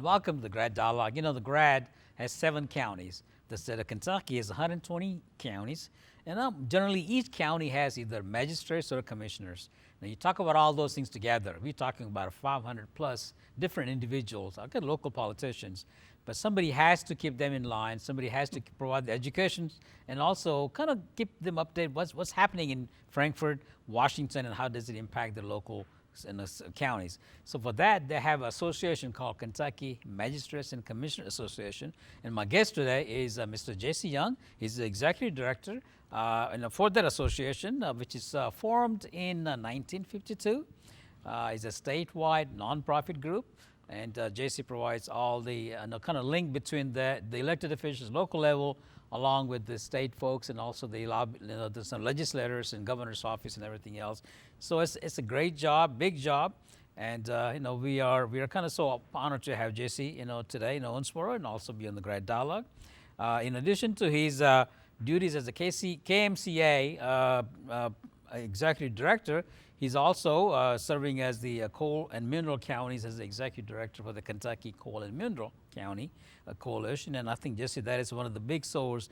welcome to the GRADD Dialogue. You know, the GRADD has 7 counties. The state of Kentucky has 120 counties. And generally, each county has either magistrates or commissioners. Now, you talk about all those things together. We're talking about 500 plus different individuals. I've got local politicians, but somebody has to keep them in line. Somebody has to provide the education and also kind of keep them updated. What's happening in Frankfort, Washington, and how does it impact the local in the counties. So for that, they have an association called Kentucky Magistrates and Commissioners Association. And my guest today is Mr. J.C. Young. He's the executive director for that association, which is formed in 1952. It's a statewide nonprofit group. And J.C. provides all the kind of link between the elected officials, local level, along with the state folks and also the there's some legislators and governor's office and everything else. So it's a great job, big job, and we are kind of so honored to have J.C. today in Owensboro and also be on the GRADD Dialogue. In addition to his duties as a KMCA executive director, he's also serving as the coal and mineral counties as the executive director for the Kentucky Coal and Mineral County Coalition. And I think, Jesse, that is one of the big sources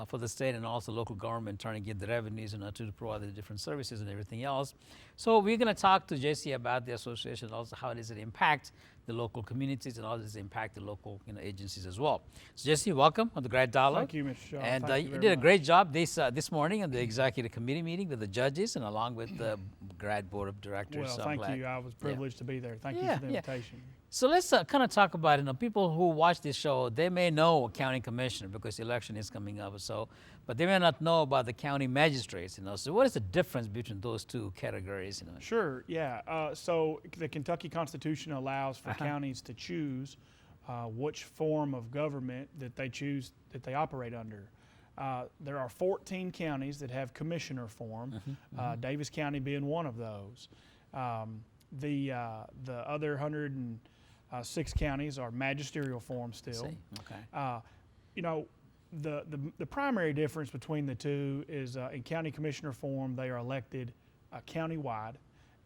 for the state and also local government trying to get the revenues to provide the different services and everything else. So we're going to talk to Jesse about the association, also how does it impact the local communities and how does it impact the local agencies as well. So Jesse, welcome on the GRADD Dialogue. Thank you, Mr. Shaw. And you did a great job this morning on the executive committee meeting with the judges and along with the GRADD board of directors. Well, so thank you. I was privileged to be there. Thank you for the invitation. So let's kind of talk about people who watch this show. They may know a county commissioner because the election is coming up, but they may not know about the county magistrates. So what is the difference between those two categories? Sure. Yeah. So the Kentucky Constitution allows for counties to choose which form of government that they operate under. There are 14 counties that have commissioner form. Davis County being one of those. The other 106 counties are magisterial form still. Okay. The primary difference between the two is in county commissioner form they are elected county-wide,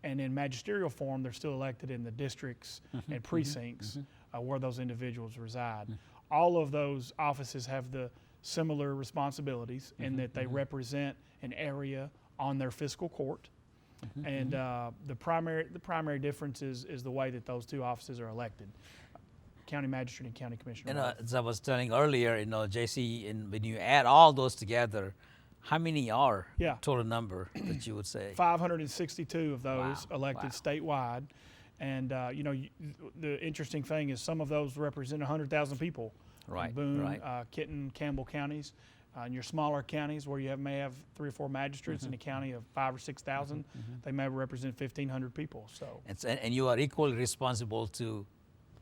and in magisterial form they're still elected in the districts and precincts where those individuals reside. All of those offices have the similar responsibilities in that they represent an area on their fiscal court. And the primary difference is the way that those two offices are elected, county magistrate and county commissioner. As I was telling earlier, JC, when you add all those together, how many are total number that you would say? 562 of those elected statewide. And the interesting thing is some of those represent 100,000 people. Right. Boone, Kenton, Campbell counties. In your smaller counties where you may have 3 or 4 magistrates in a county of 5,000 or 6,000, they may represent 1,500 people. So, and you are equally responsible to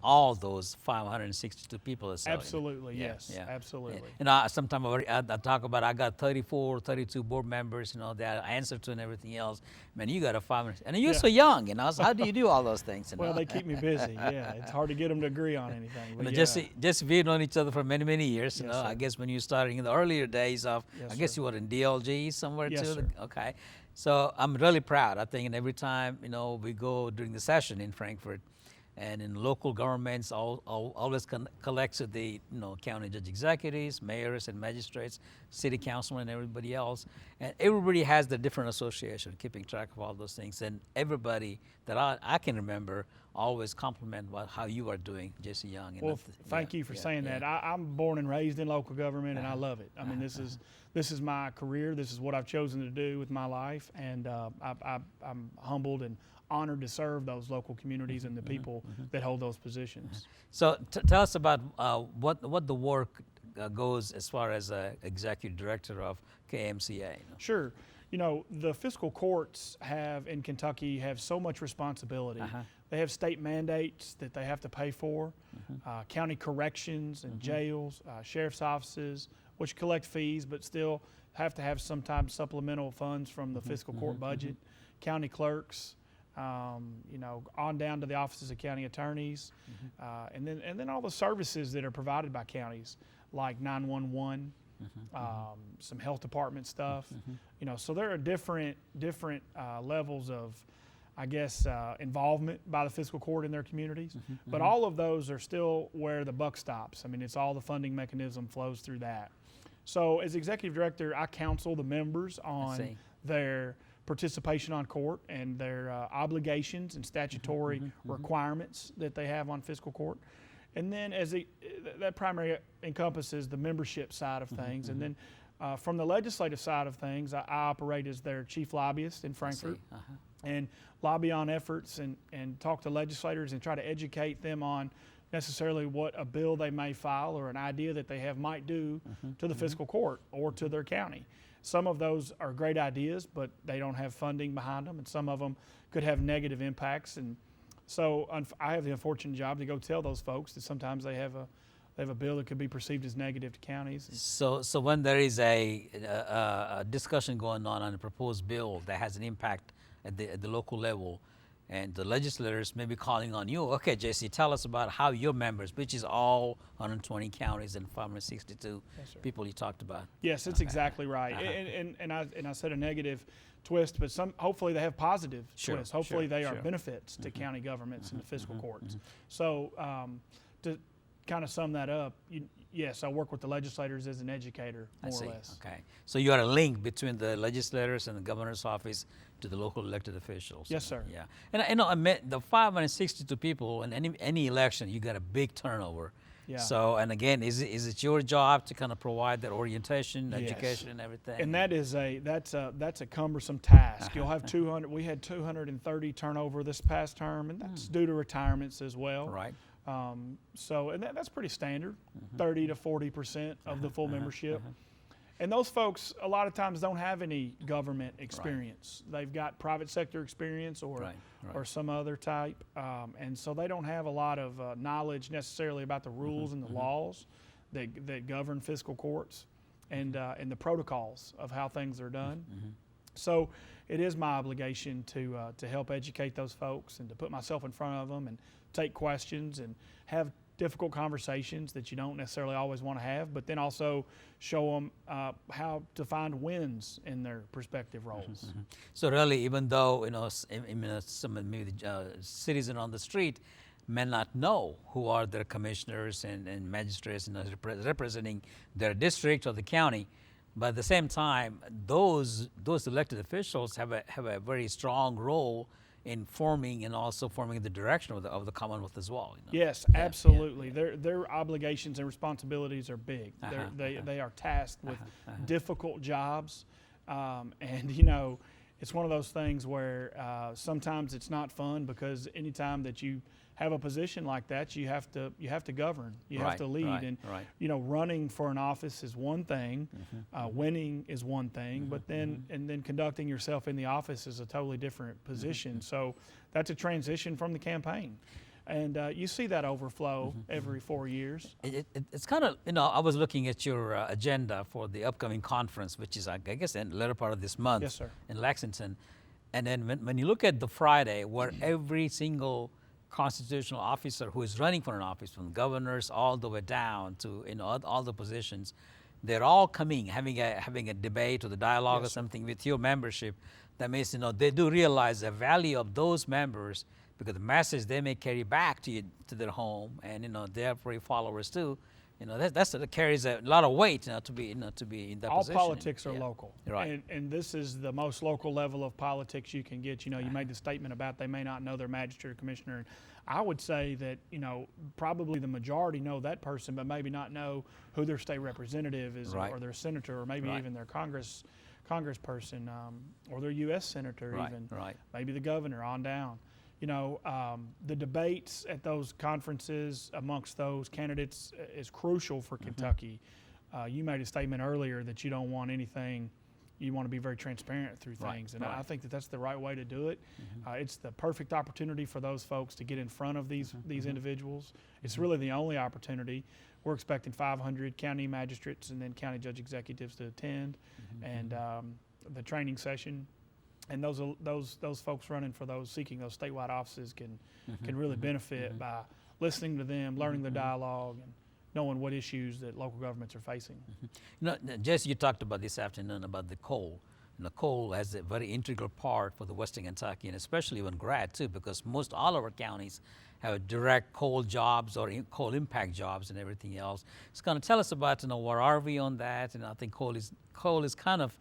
all those 562 people. Absolutely, yes, absolutely. Sometimes I talk about I got 34, 32 board members, that I answer to and everything else. Man, you got a 500, and you're so young, so how do you do all those things? Well, they keep me busy. It's hard to get them to agree on anything. Just we've known each other for many, many years. Yes, I guess when you started in the earlier days of, yes, I guess sir. you were in DLG somewhere Yes, too. Sir. Okay, so I'm really proud. I think, and every time we go during the session in Frankfort. And in local governments, always collects with the county judge executives, mayors and magistrates, city council and everybody else. And everybody has the different association, keeping track of all those things. And everybody that I can remember always compliment about how you are doing, J.C. Young. Well, thank you for saying that. I'm born and raised in local government, and I love it. I mean, this is my career. This is what I've chosen to do with my life, and I'm humbled and honored to serve those local communities and the people that hold those positions. So tell us about what the work goes as far as executive director of KMCA. Sure. The fiscal courts in Kentucky have so much responsibility. They have state mandates that they have to pay for, county corrections and jails, sheriff's offices, which collect fees but still have to have sometimes supplemental funds from the fiscal court budget, county clerks, on down to the offices of county attorneys, and then all the services that are provided by counties, like 911, some health department stuff. So there are different levels of involvement by the fiscal court in their communities. But all of those are still where the buck stops. I mean, it's all the funding mechanism flows through that. So as executive director, I counsel the members on their participation on court and their obligations and statutory requirements that they have on fiscal court. And then that primarily encompasses the membership side of things. And then from the legislative side of things, I operate as their chief lobbyist in Frankfurt and lobby on efforts and talk to legislators and try to educate them on necessarily what a bill they may file or an idea that they have might do to the fiscal court or to their county. Some of those are great ideas, but they don't have funding behind them, and some of them could have negative impacts. And so I have the unfortunate job to go tell those folks that sometimes they have a bill that could be perceived as negative to counties. So when there is a discussion going on a proposed bill that has an impact at the local level, and the legislators may be calling on you, okay, JC, tell us about how your members, which is all 120 counties and 562 people you talked about. Yes, that's exactly right. And I said a negative twist, but hopefully they have positive twists. Hopefully they are benefits to county governments and the fiscal courts. So to kind of sum that up, yes, I work with the legislators as an educator, more or less. Okay. So you are a link between the legislators and the governor's office to the local elected officials. Yes, sir. Yeah. And I know the 562 people in any election, you got a big turnover. Yeah. So, and again, is it your job to kind of provide that orientation, education, and everything? And that's a cumbersome task. You'll have 200. We had 230 turnover this past term, and that's due to retirements as well. Right. So, and that's pretty standard, 30 to 40% of the full membership. And those folks a lot of times don't have any government experience. They've got private sector experience or some other type. And so they don't have a lot of knowledge necessarily about the rules and the laws that govern fiscal courts and the protocols of how things are done. So it is my obligation to help educate those folks and to put myself in front of them and take questions and have difficult conversations that you don't necessarily always want to have, but then also show them how to find wins in their respective roles. So really, even though some maybe citizen on the street may not know who are their commissioners and magistrates representing their district or the county, but at the same time, those elected officials have a very strong role in forming and also forming the direction of the Commonwealth as well. Yes, absolutely. Their obligations and responsibilities are big. They are tasked with difficult jobs, and it's one of those things where sometimes it's not fun because anytime that you have a position like that, you have to govern, you have to lead, and running for an office is one thing, winning is one thing, but then conducting yourself in the office is a totally different position. So that's a transition from the campaign, and you see that overflow every 4 years. It's kind of I was looking at your agenda for the upcoming conference, which is I guess in the latter part of this month. Yes, sir. In Lexington, and then when you look at the Friday where every single constitutional officer who is running for an office, from governors all the way down to all the positions, they're all coming, having a debate or the dialogue or something with your membership. That means they do realize the value of those members, because the message they may carry back to their home, and their free followers too. That carries a lot of weight to be in that position. All politics are local, right? And this is the most local level of politics you can get. You made the statement about they may not know their magistrate or commissioner. And I would say that probably the majority know that person, but maybe not know who their state representative is, or their senator, or maybe even their congressperson, or their U.S. senator, even maybe the governor on down. The debates at those conferences amongst those candidates is crucial for Kentucky. You made a statement earlier that you don't want anything, you want to be very transparent through things. And I think that that's the right way to do it. It's the perfect opportunity for those folks to get in front of these individuals. It's really the only opportunity. We're expecting 500 county magistrates and then county judge executives to attend, and the training session. And those folks running for seeking those statewide offices can really benefit by listening to them, learning the dialogue, and knowing what issues that local governments are facing. Jesse, you talked about this afternoon about the coal. coal has a very integral part for the Western Kentucky, and especially when GRADD too, because most all of our counties have direct coal jobs or coal impact jobs and everything else. It's going to tell us about, where are we on that? And I think coal is kind of,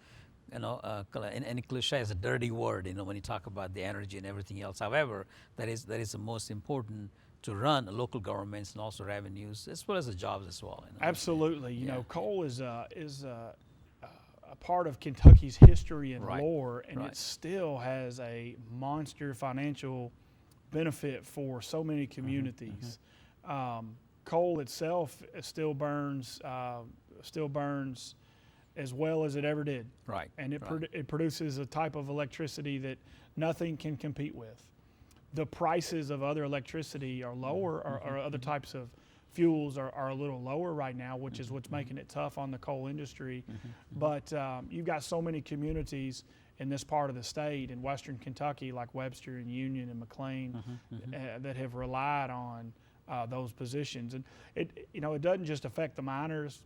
any cliche is a dirty word, when you talk about the energy and everything else. However, that is the most important to run local governments and also revenues as well as the jobs as well. Absolutely. You know, coal is a part of Kentucky's history and lore, and it still has a monster financial benefit for so many communities. Coal itself still burns as well as it ever did. Right. And it produces a type of electricity that nothing can compete with. The prices of other electricity are lower, or other types of fuels are a little lower right now, which is what's making it tough on the coal industry. But you've got so many communities in this part of the state, in Western Kentucky, like Webster and Union and McLean, that have relied on those positions. And it doesn't just affect the miners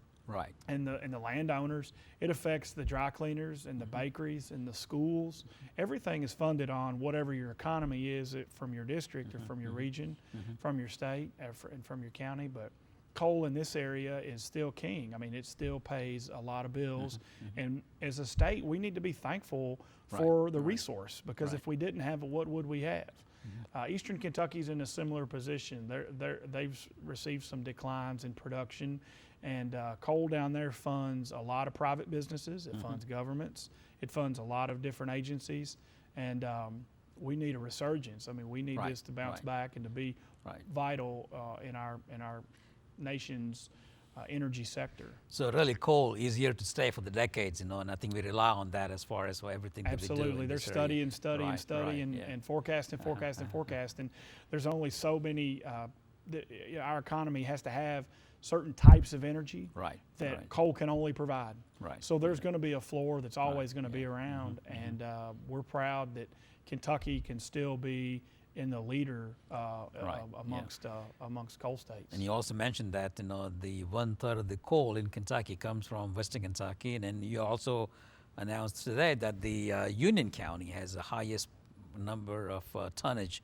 and the landowners. It affects the dry cleaners and the bakeries and the schools. Everything is funded on whatever your economy is from your district or from your region, from your state and from your county. But coal in this area is still king. I mean, it still pays a lot of bills. And as a state, we need to be thankful for the resource, because if we didn't have it, what would we have? Eastern Kentucky's in a similar position. They've received some declines in production, and coal down there funds a lot of private businesses. It funds governments. It funds a lot of different agencies, and we need a resurgence. I mean, we need this to bounce back and to be vital in our nation's energy sector. So really, coal is here to stay for the decades, and I think we rely on that as far as everything that we do. Absolutely, they're studying and forecast. And there's only so many. Our economy has to have certain types of energy that coal can only provide. So there's going to be a floor that's always going to be around, and we're proud that Kentucky can still be in the leader amongst coal states. And you also mentioned that the 1/3 of the coal in Kentucky comes from Western Kentucky, and then you also announced today that the Union County has the highest number of tonnage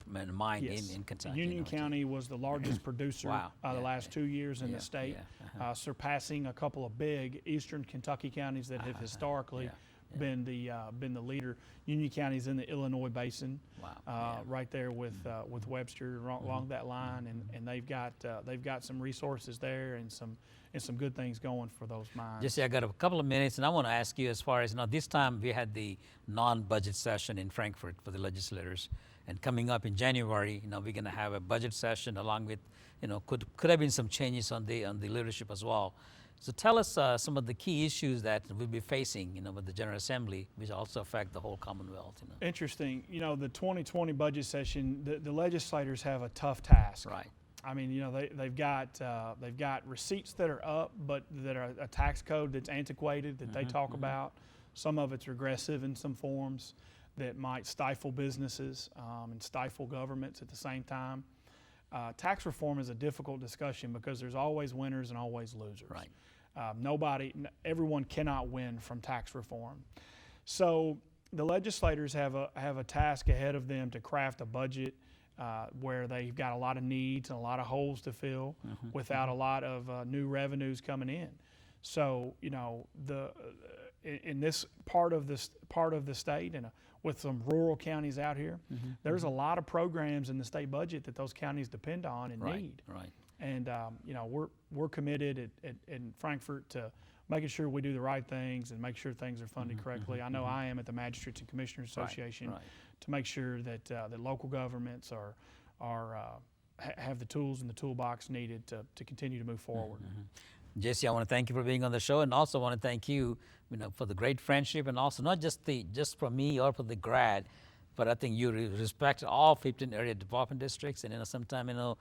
mined in Kentucky. Union County was the largest producer the last 2 years in the state, surpassing a couple of big Eastern Kentucky counties that have historically been the leader. Union County's in the Illinois basin, right there with Webster along that line, and they've got some resources there and some good things going for those mines. Jesse, I got a couple of minutes, and I want to ask you, as far as this time we had the non-budget session in Frankfort for the legislators, and coming up in January, we're going to have a budget session along with, could have been some changes on the leadership as well. So tell us some of the key issues that we'll be facing, with the General Assembly, which also affect the whole Commonwealth. Interesting. The 2020 budget session, the legislators have a tough task. I mean, they've got receipts that are up, but that are a tax code that's antiquated that they talk about. Some of it's regressive in some forms that might stifle businesses and stifle governments at the same time. Tax reform is a difficult discussion because there's always winners and always losers. Everyone cannot win from tax reform. So the legislators have a task ahead of them to craft a budget where they've got a lot of needs and a lot of holes to fill without a lot of new revenues coming in. So in this part of the state and with some rural counties out here, there's a lot of programs in the state budget that those counties depend on and need. And we're committed in Frankfort to making sure we do the right things and make sure things are funded correctly. I know I am at the Magistrates and Commissioners Association to make sure that that local governments have the tools in the toolbox needed to continue to move forward. Jesse, I want to thank you for being on the show, and also want to thank you, for the great friendship, and also not just for me or for the GRADD, but I think you respect all 15 area development districts, and sometimes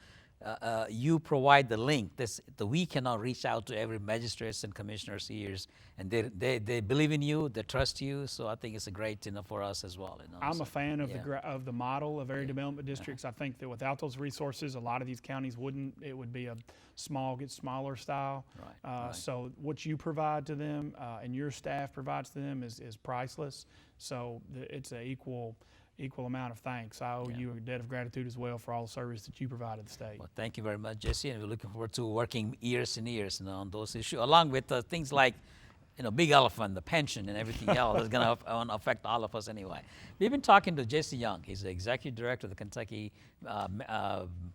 you provide the link. We cannot reach out to every magistrates and commissioners ears, and they believe in you, they trust you. So I think it's a great, for us as well. I'm so, a fan of yeah. of the model of area development districts. I think that without those resources, a lot of these counties wouldn't. It would be a small get smaller style. Right. So what you provide to them and your staff provides to them is priceless. So it's an equal amount of thanks. I owe you a debt of gratitude as well for all the service that you provided the state. Well, thank you very much, Jesse, and we're looking forward to working years and years on those issues, along with things like, big elephant, the pension and everything else that's going to affect all of us anyway. We've been talking to Jesse Young. He's the executive director of the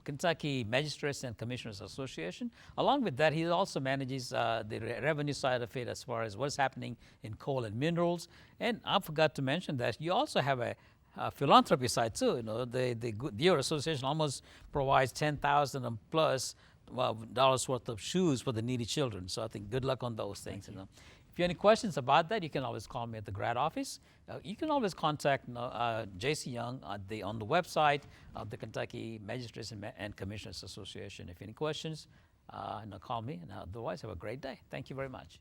Kentucky Magistrates and Commissioners Association. Along with that, he also manages the revenue side of it as far as what's happening in coal and minerals. And I forgot to mention that you also have a philanthropy side too. Your association almost provides $10,000 plus dollars worth of shoes for the needy children. So I think good luck on those things. If you have any questions about that, you can always call me at the GRADD office. You can always contact J.C. Young on the website of the Kentucky Magistrates and Commissioners Association. If you have any questions, call me. And otherwise, have a great day. Thank you very much.